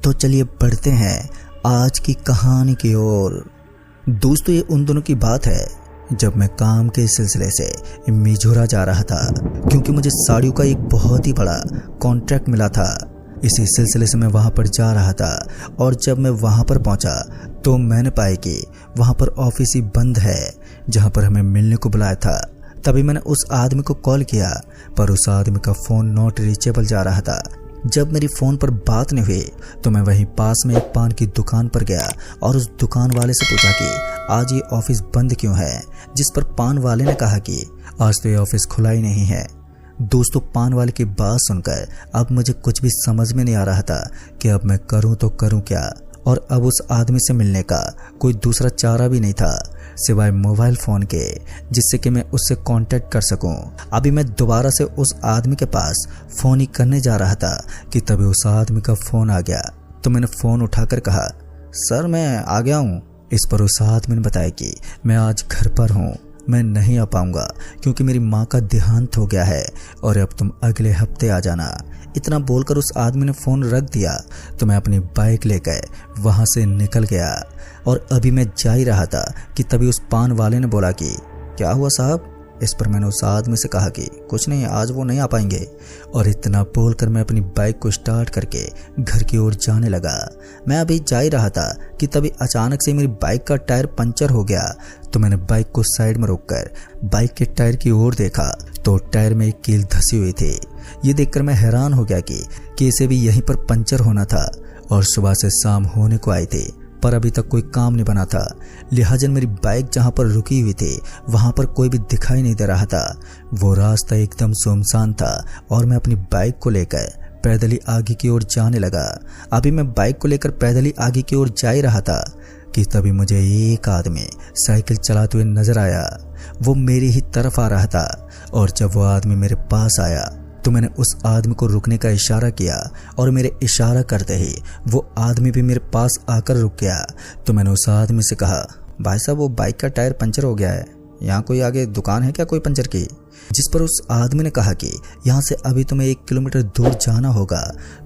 तो चलिए बढ़ते हैं आज की कहानी की ओर। दोस्तों, ये उन दोनों की बात है जब मैं काम के सिलसिले से मिझोरा जा रहा था, क्योंकि मुझे साड़ियों का एक बहुत ही बड़ा कॉन्ट्रैक्ट मिला था। इसी सिलसिले से मैं वहां पर जा रहा था और जब मैं वहां पर पहुंचा तो मैंने पाया कि वहां पर ऑफिस ही बंद है जहां पर हमें मिलने को बुलाया था। तभी मैंने उस आदमी को कॉल किया, पर उस आदमी का फोन नॉट रीचेबल जा रहा था। जब मेरी फोन पर बात नहीं हुई तो मैं वहीं पास में एक पान की दुकान पर गया और उस दुकान वाले से पूछा कि आज ये ऑफिस बंद क्यों है, जिस पर पान वाले ने कहा कि आज तो ये ऑफिस खुला ही नहीं है। दोस्तों, पान वाले की बात सुनकर अब मुझे कुछ भी समझ में नहीं आ रहा था कि अब मैं करूं तो करूं क्या, और अब उस आदमी से मिलने का कोई दूसरा चारा भी नहीं था सिवाय मोबाइल फोन के, जिससे कि मैं उससे कांटेक्ट कर सकूं। अभी मैं दोबारा से उस आदमी के पास फोन ही करने जा रहा था कि तभी उस आदमी का फोन आ गया। तो मैंने फोन उठाकर कहा, सर मैं आ गया हूं। इस पर उस आदमी ने बताया कि मैं आज घर पर हूं, मैं नहीं आ पाऊंगा क्योंकि मेरी माँ का देहांत हो गया है और अब तुम अगले हफ्ते आ जाना। इतना बोलकर उस आदमी ने फोन रख दिया तो मैं अपनी बाइक लेकर वहां से निकल गया और अभी मैं जा ही रहा था कि तभी उस पान वाले ने बोला कि क्या हुआ साहब। इस पर मैंने उस आदमी से कहा कि कुछ नहीं, आज वो नहीं आ पाएंगे, और इतना बोलकर मैं अपनी बाइक को स्टार्ट करके घर की ओर जाने लगा। मैं अभी जा ही रहा था कि तभी अचानक से मेरी बाइक का टायर पंचर हो गया। तो मैंने बाइक को साइड में रोककर बाइक के टायर की ओर देखा तो टायर में एक कील धसी हुई थी। ये देखकर मैं हैरान हो गया कि इसे भी यहीं पर पंचर होना था और सुबह से शाम होने को आई थी, पर अभी तक कोई काम नहीं बना था। लिहाजा मेरी बाइक जहां पर रुकी हुई थी वहां पर कोई भी दिखाई नहीं दे रहा था। वो रास्ता एकदम सुनसान था और मैं अपनी बाइक को लेकर पैदल ही आगे की ओर जाने लगा। अभी मैं बाइक को लेकर पैदल ही आगे की ओर जा ही रहा था कि तभी मुझे एक आदमी साइकिल चलाते हुए नजर आया। वो मेरी ही तरफ आ रहा था और जब वो आदमी मेरे पास आया तो मैंने उस आदमी को रुकने का इशारा किया और मेरे इशारा करते ही वो आदमी भी मेरे पास आकर रुक गया। तो मैंने उस आदमी से कहा, भाई साहब वो बाइक का टायर पंचर हो गया है, यहाँ कोई आगे दुकान है क्या कोई पंचर की? जिस पर उस आदमी ने कहा कि यहाँ से अभी तुम्हें 1 किलोमीटर दूर जाना होगा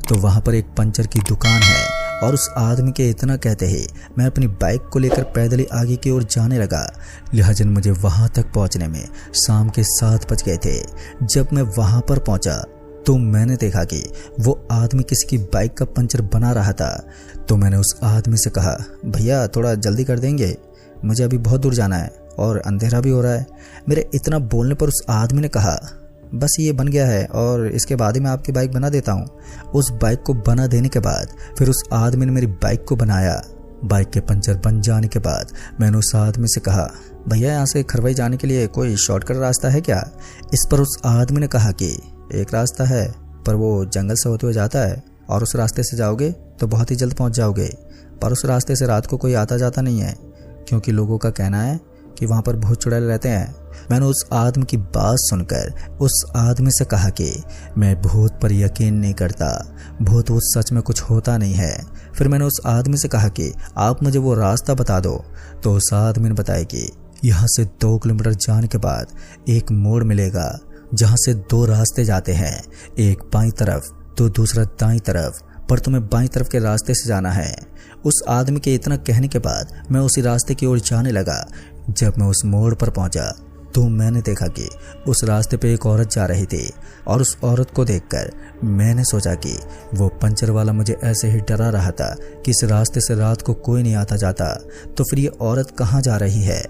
तो वहाँ पर एक पंचर की दुकान है। और उस आदमी के इतना कहते ही मैं अपनी बाइक को लेकर पैदल ही आगे की ओर जाने लगा। लिहाजा मुझे वहां तक पहुंचने में शाम के 7 बज गए थे। जब मैं वहां पर पहुंचा तो मैंने देखा कि वो आदमी किसी की बाइक का पंचर बना रहा था। तो मैंने उस आदमी से कहा, भैया थोड़ा जल्दी कर देंगे, मुझे अभी बहुत दूर जाना है और अंधेरा भी हो रहा है। मेरे इतना बोलने पर उस आदमी ने कहा, बस ये बन गया है और इसके बाद ही मैं आपकी बाइक बना देता हूँ। उस बाइक को बना देने के बाद फिर उस आदमी ने मेरी बाइक को बनाया। बाइक के पंचर बन जाने के बाद मैंने उस आदमी से कहा, भैया यहाँ से खरवई जाने के लिए कोई शॉर्टकट रास्ता है क्या? इस पर उस आदमी ने कहा कि एक रास्ता है, पर वो जंगल से होते हुए जाता है और उस रास्ते से जाओगे तो बहुत ही जल्द पहुँच जाओगे, पर उस रास्ते से रात को कोई आता जाता नहीं है क्योंकि लोगों का कहना है कि वहाँ पर भूत चुड़ैल रहते हैं। मैंने उस आदमी की बात सुनकर उस आदमी से कहा कि मैं भूत पर यकीन नहीं करता, भूत सच में कुछ होता नहीं है। फिर मैंने उस आदमी से कहा कि आप मुझे वो रास्ता बता दो। तो उस आदमी ने बताया कि यहाँ से 2 किलोमीटर जाने के बाद एक मोड़ मिलेगा जहाँ से 2 रास्ते जाते हैं, एक बाईं तरफ तो दूसरा दाईं तरफ, पर तुम्हें बाईं तरफ के रास्ते से जाना है। उस आदमी के इतना कहने के बाद मैं उसी रास्ते की ओर जाने लगा। जब मैं उस मोड़ पर पहुंचा तो मैंने देखा कि उस रास्ते पे एक औरत जा रही थी और उस औरत को देखकर मैंने सोचा कि वो पंचर वाला मुझे ऐसे ही डरा रहा था कि इस रास्ते से रात को कोई नहीं आता जाता, तो फिर ये औरत कहाँ जा रही है।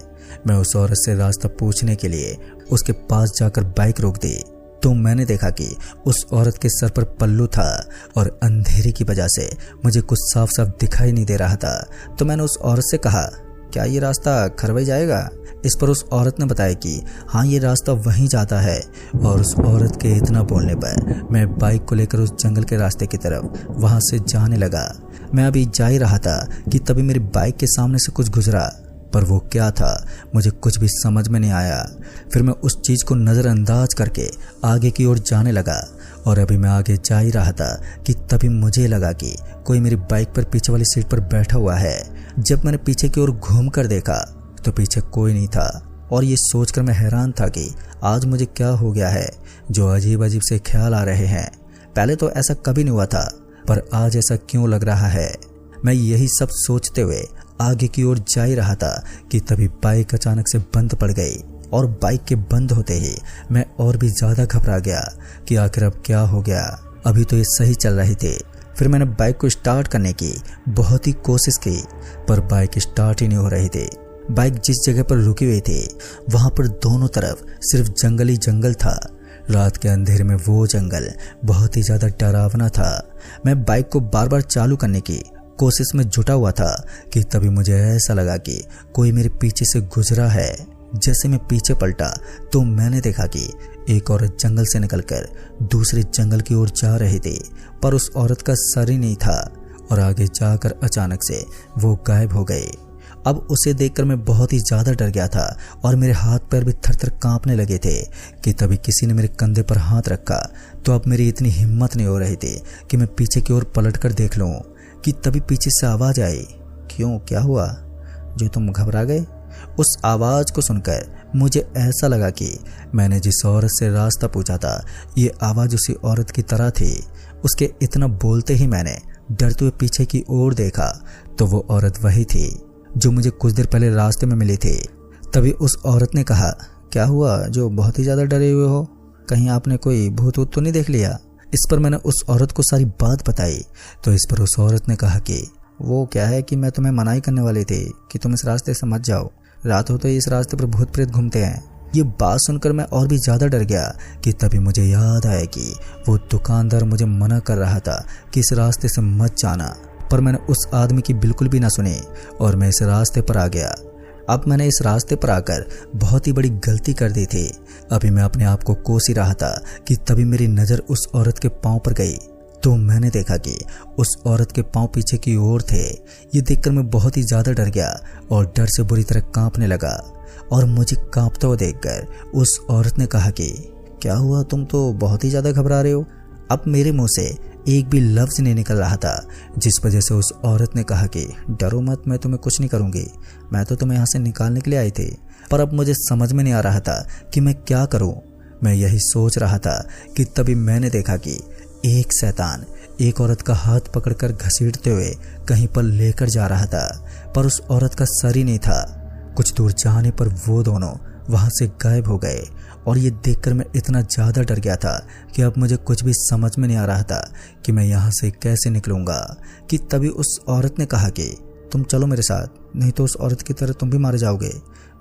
मैं उस औरत से रास्ता पूछने के लिए उसके पास जाकर बाइक रोक दी तो मैंने देखा कि उस औरत के सर पर पल्लू था और अंधेरे की वजह से मुझे कुछ साफ साफ दिखाई नहीं दे रहा था। तो मैंने उस औरत से कहा, क्या ये रास्ता खरवई जाएगा? इस पर उस औरत ने बताया कि हाँ ये रास्ता वहीं जाता है। और उस औरत के इतना बोलने पर मैं बाइक को लेकर उस जंगल के रास्ते की तरफ वहां से जाने लगा। मैं अभी जा ही रहा था कि तभी मेरी बाइक के सामने से कुछ गुजरा, पर वो क्या था मुझे कुछ भी समझ में नहीं आया। फिर मैं उस चीज को नजरअंदाज करके आगे की ओर जाने लगा और अभी मैं आगे जा ही रहा था कि तभी मुझे लगा कि कोई मेरी बाइक पर पीछे वाली सीट पर बैठा हुआ है। जब मैंने पीछे की ओर घूम कर देखा तो पीछे कोई नहीं था और ये सोचकर मैं हैरान था कि आज मुझे क्या हो गया है जो अजीब अजीब से ख्याल आ रहे हैं। पहले तो ऐसा कभी नहीं हुआ था, पर आज ऐसा क्यों लग रहा है। मैं यही सब सोचते हुए आगे की ओर जा ही रहा था कि तभी बाइक अचानक से बंद पड़ गई और बाइक के बंद होते ही मैं और भी ज्यादा घबरा गया कि आखिर अब क्या हो गया। अभी तो ये सही चल रही थी। फिर मैंने बाइक को स्टार्ट करने की बहुत ही कोशिश की पर बाइक स्टार्ट ही नहीं हो रही थी। बाइक जिस जगह पर रुकी हुई थी वहां पर दोनों तरफ सिर्फ जंगल ही जंगल था। रात के अंधेरे में वो जंगल बहुत ही ज्यादा डरावना था। मैं बाइक को बार बार चालू करने की कोशिश में जुटा हुआ था कि तभी मुझे ऐसा लगा कि कोई मेरे पीछे से गुजरा है। जैसे मैं पीछे पलटा तो मैंने देखा कि एक औरत जंगल से निकलकर दूसरे जंगल की ओर जा रही थी, पर उस औरत का सर ही नहीं था और आगे जाकर अचानक से वो गायब हो गई। अब उसे देखकर मैं बहुत ही ज्यादा डर गया था और मेरे हाथ पैर भी थर-थर कांपने लगे थे कि तभी किसी ने मेरे कंधे पर हाथ रखा। तो अब मेरी इतनी हिम्मत नहीं हो रही थी कि मैं पीछे की ओर पलटकर देख लूं कि तभी पीछे से आवाज आई, क्यों, क्या हुआ, जो तुम घबरा गए? उस आवाज को सुनकर मुझे ऐसा लगा कि मैंने जिस औरत से रास्ता पूछा था ये आवाज उसी औरत की तरह थी। उसके इतना बोलते ही मैंने डरते हुए पीछे की ओर देखा तो वो औरत वही थी जो मुझे कुछ देर पहले रास्ते में मिली थी। तभी उस औरत ने कहा, क्या हुआ जो बहुत ही ज्यादा डरे हुए हो, कहीं आपने कोई भूत वूत तो नहीं देख लिया? इस पर मैंने उस औरत को सारी बात बताई तो इस पर उस औरत ने कहा कि वो क्या है कि मैं तुम्हें मनाही करने वाली थी कि तुम इस रास्ते से मत जाओ, रात होते ही इस रास्ते पर भूत प्रेत घूमते हैं। ये बात सुनकर मैं और भी ज्यादा डर गया कि तभी मुझे याद आया कि वो दुकानदार मुझे मना कर रहा था कि इस रास्ते से मत जाना, पर मैंने उस आदमी की बिल्कुल भी ना सुनी और मैं इस रास्ते पर आ गया। अब मैंने इस रास्ते पर आकर बहुत ही बड़ी गलती कर दी थी। अभी मैं अपने आप को कोस ही रहा था कि तभी मेरी नजर उस औरत के पांव पर गई तो मैंने देखा कि उस औरत के पांव पीछे की ओर थे। ये देखकर मैं बहुत ही ज्यादा डर गया और डर से बुरी तरह कांपने लगा और मुझे कांपता हुआ देखकर उस औरत ने कहा कि क्या हुआ, तुम तो बहुत ही ज्यादा घबरा रहे हो। अब मेरे मुंह से एक भी लफ्ज नहीं निकल रहा था, जिस वजह से उस औरत ने कहा कि डरो मत, मैं तुम्हें कुछ नहीं करूंगी, मैं तो तुम्हें यहाँ से निकालने के लिए आई थी। पर अब मुझे समझ में नहीं आ रहा था कि मैं क्या करूं। मैं यही सोच रहा था कि तभी मैंने देखा कि एक शैतान एक औरत का हाथ पकड़कर घसीटते हुए कहीं पर लेकर जा रहा था, पर उस औरत का सर ही नहीं था। कुछ दूर जाने पर वो दोनों वहां से गायब हो गए और ये देखकर मैं इतना ज्यादा डर गया था कि अब मुझे कुछ भी समझ में नहीं आ रहा था कि मैं यहाँ से कैसे निकलूंगा। कि तभी उस औरत ने कहा कि तुम चलो मेरे साथ, नहीं तो उस औरत की तरह तुम भी मारे जाओगे।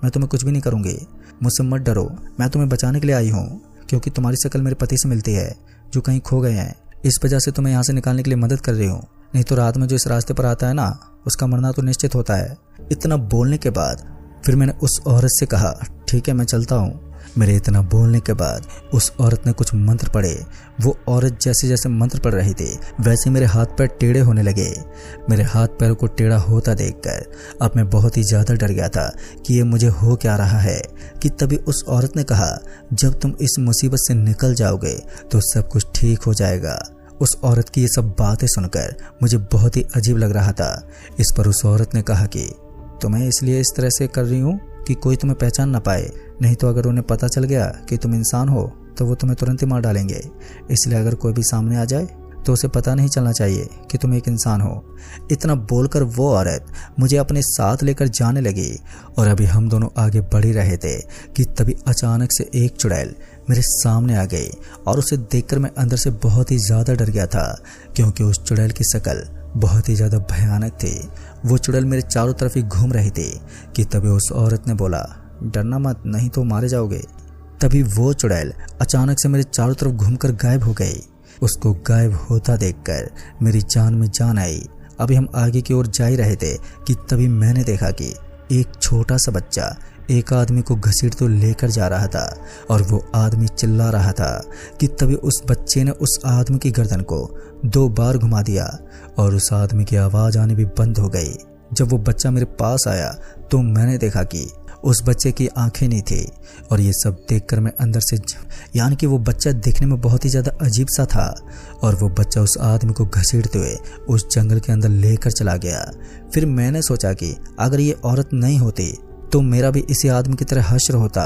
मैं तुम्हें कुछ भी नहीं करूंगी, मुझसे मत डरो, मैं तुम्हें बचाने के लिए आई हूँ, क्योंकि तुम्हारी शक्ल मेरे पति से मिलती है जो कहीं खो गए हैं। इस वजह से तुम्हें यहाँ से निकालने के लिए मदद कर रही हूँ, नहीं तो रात में जो इस रास्ते पर आता है ना, उसका मरना तो निश्चित होता है। इतना बोलने के बाद फिर मैंने उस औरत से कहा, ठीक है मैं चलता हूँ। मेरे इतना बोलने के बाद उस औरत ने कुछ मंत्र पढ़े। वो औरत जैसे जैसे मंत्र पढ़ रही थी वैसे मेरे हाथ पैर टेढ़े होने लगे। मेरे हाथ पैर को टेढ़ा होता देखकर अब मैं बहुत ही ज्यादा डर गया था कि ये मुझे हो क्या रहा है। कि तभी उस औरत ने कहा, जब तुम इस मुसीबत से निकल जाओगे तो सब कुछ ठीक हो जाएगा। उस औरत की ये सब बातें सुनकर मुझे बहुत ही अजीब लग रहा था। इस पर उस औरत ने कहा कि तो मैं इसलिए इस तरह से कर रही हूँ कि कोई तुम्हें पहचान ना पाए, नहीं तो अगर उन्हें पता चल गया कि तुम इंसान हो तो वो तुम्हें तुरंत ही मार डालेंगे। इसलिए अगर कोई भी सामने आ जाए तो उसे पता नहीं चलना चाहिए कि तुम एक इंसान हो। इतना बोलकर वो औरत मुझे अपने साथ लेकर जाने लगी और अभी हम दोनों आगे बढ़ ही रहे थे कि तभी अचानक से एक चुड़ैल मेरे सामने आ गई और उसे देखकर मैं अंदर से बहुत ही ज्यादा डर गया था, क्योंकि उस चुड़ैल की शक्ल बहुत ही ज्यादा भयानक थी। वो चुड़ैल मेरे चारों तरफ ही घूम रही थी। कि तभी उस औरत ने बोला, डरना मत, नहीं तो मारे जाओगे। तभी वो चुड़ैल अचानक से मेरे चारों तरफ घूमकर गायब हो गई। उसको गायब होता देखकर मेरी जान में जान आई। अभी हम आगे की ओर जा ही रहे थे कि तभी मैंने देखा कि एक छोटा सा बच्चा एक आदमी को घसीटते तो लेकर जा रहा था और वो आदमी चिल्ला रहा था। कि तभी उस बच्चे ने उस आदमी की गर्दन को 2 बार घुमा दिया और उस आदमी की आवाज आनी भी बंद हो गई। जब वो बच्चा मेरे पास आया तो मैंने देखा कि उस बच्चे की आंखें नहीं थी और ये सब देखकर मैं अंदर से यानी कि वो बच्चा देखने में बहुत ही ज्यादा अजीब सा था और वो बच्चा उस आदमी को घसीटते हुए उस जंगल के अंदर लेकर चला गया। फिर मैंने सोचा कि अगर ये औरत नहीं होती तो मेरा भी इसी आदमी की तरह हश्र होता।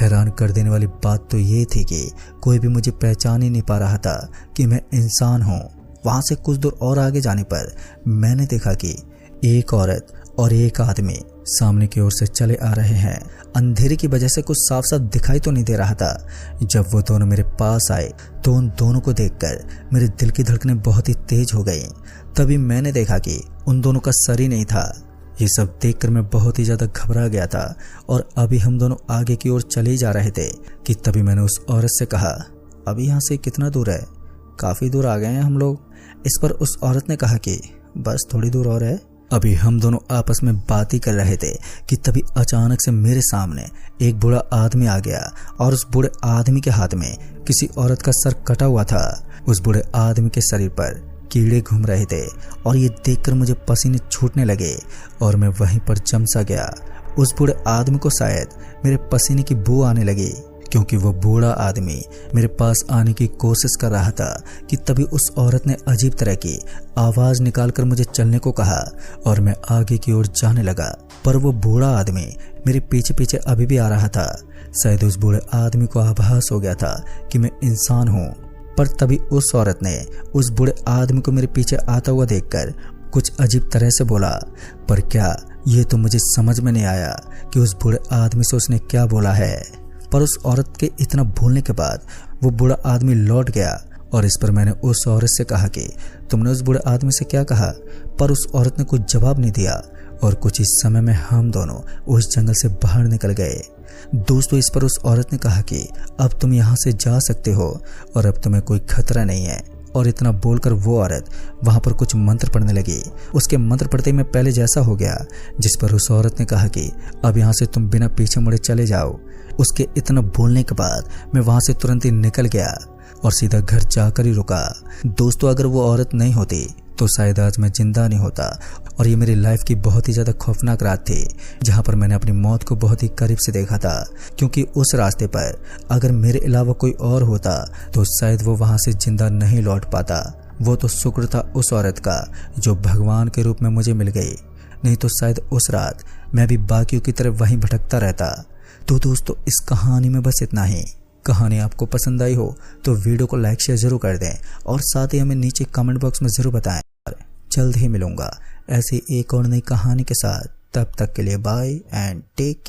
हैरान कर देने वाली बात तो ये थी कि कोई भी मुझे पहचान ही नहीं पा रहा था कि मैं इंसान हूँ वहां से कुछ दूर और आगे जाने पर मैंने देखा कि एक औरत और एक आदमी सामने की ओर से चले आ रहे हैं। अंधेरे की वजह से कुछ साफ साफ दिखाई तो नहीं दे रहा था। जब वो दोनों मेरे पास आए तो उन दोनों को देखकर मेरे दिल की धड़कनें बहुत ही तेज हो गई। तभी मैंने देखा कि उन दोनों का सर ही नहीं था। ये सब देखकर मैं बहुत ही ज्यादा घबरा गया था और अभी हम दोनों आगे की ओर चले जा रहे थे कि तभी मैंने उस औरत से कहा, अभी यहाँ से कितना दूर है? काफी दूर आ गए हैं हम लोग। इस पर उस औरत ने कहा कि बस थोड़ी दूर और है। अभी हम दोनों आपस में बात ही कर रहे थे कि तभी अचानक से मेरे सामने एक बूढ़ा आदमी आ गया और उस बूढ़े आदमी के हाथ में किसी औरत का सर कटा हुआ था। उस बूढ़े आदमी के शरीर पर कीड़े घूम रहे थे और ये देखकर मुझे पसीने छूटने लगे और मैं वहीं पर जम सा गया। उस बूढ़े आदमी को शायद मेरे पसीने की बू आने लगी क्योंकि वो बूढ़ा आदमी मेरे पास आने की कोशिश कर रहा था कि तभी उस औरत ने अजीब तरह की आवाज निकालकर मुझे चलने को कहा और मैं आगे की ओर जाने लगा। पर वो बूढ़ा आदमी मेरे पीछे पीछे अभी भी आ रहा था। शायद उस बूढ़े आदमी को आभास हो गया था कि मैं इंसान हूँ। पर तभी उस औरत ने उस बूढ़े आदमी को मेरे पीछे आता हुआ देखकर कुछ अजीब तरह से बोला। पर क्या ये तो मुझे समझ में नहीं आया कि उस बूढ़े आदमी से उसने क्या बोला है। पर उस औरत के इतना बोलने के बाद वो बूढ़ा आदमी लौट गया और इस पर मैंने उस औरत से कहा कि तुमने उस बूढ़े आदमी से क्या कहा? पर उस औरत ने कुछ जवाब नहीं दिया और कुछ ही समय में हम दोनों उस जंगल से बाहर निकल गए। दोस्तों, इस पर उस औरत ने कहा कि अब तुम यहाँ से जा सकते हो और अब तुम्हें कोई खतरा नहीं है। और इतना बोलकर वो औरत वहां पर कुछ मंत्र पढ़ने लगी। उसके मंत्र पढ़ते ही मैं पहले जैसा हो गया। जिस पर उस औरत ने कहा कि अब यहाँ से तुम बिना पीछे मुड़े चले जाओ। उसके इतना बोलने के बाद मैं वहां से तुरंत ही निकल गया और सीधा घर जाकर ही रुका। दोस्तों, अगर वो औरत नहीं होती तो शायद आज मैं जिंदा नहीं होता और ये मेरी लाइफ की बहुत ही ज्यादा खौफनाक रात थी जहां पर मैंने अपनी मौत को बहुत ही करीब से देखा था। क्योंकि उस रास्ते पर अगर मेरे अलावा कोई और होता तो शायद वो वहां से जिंदा नहीं लौट पाता। वो तो शुक्र था उस औरत का जो भगवान के रूप में मुझे मिल गई, नहीं तो शायद उस रात मैं भी बाकियों की तरह वहीं भटकता रहता। तो दोस्तों, इस कहानी में बस इतना ही। कहानी आपको पसंद आई हो तो वीडियो को लाइक शेयर जरूर कर दें और साथ ही हमें नीचे कमेंट बॉक्स में जरूर बताएं। जल्द ही मिलूंगा ऐसी एक और नई कहानी के साथ। तब तक के लिए बाय एंड टेक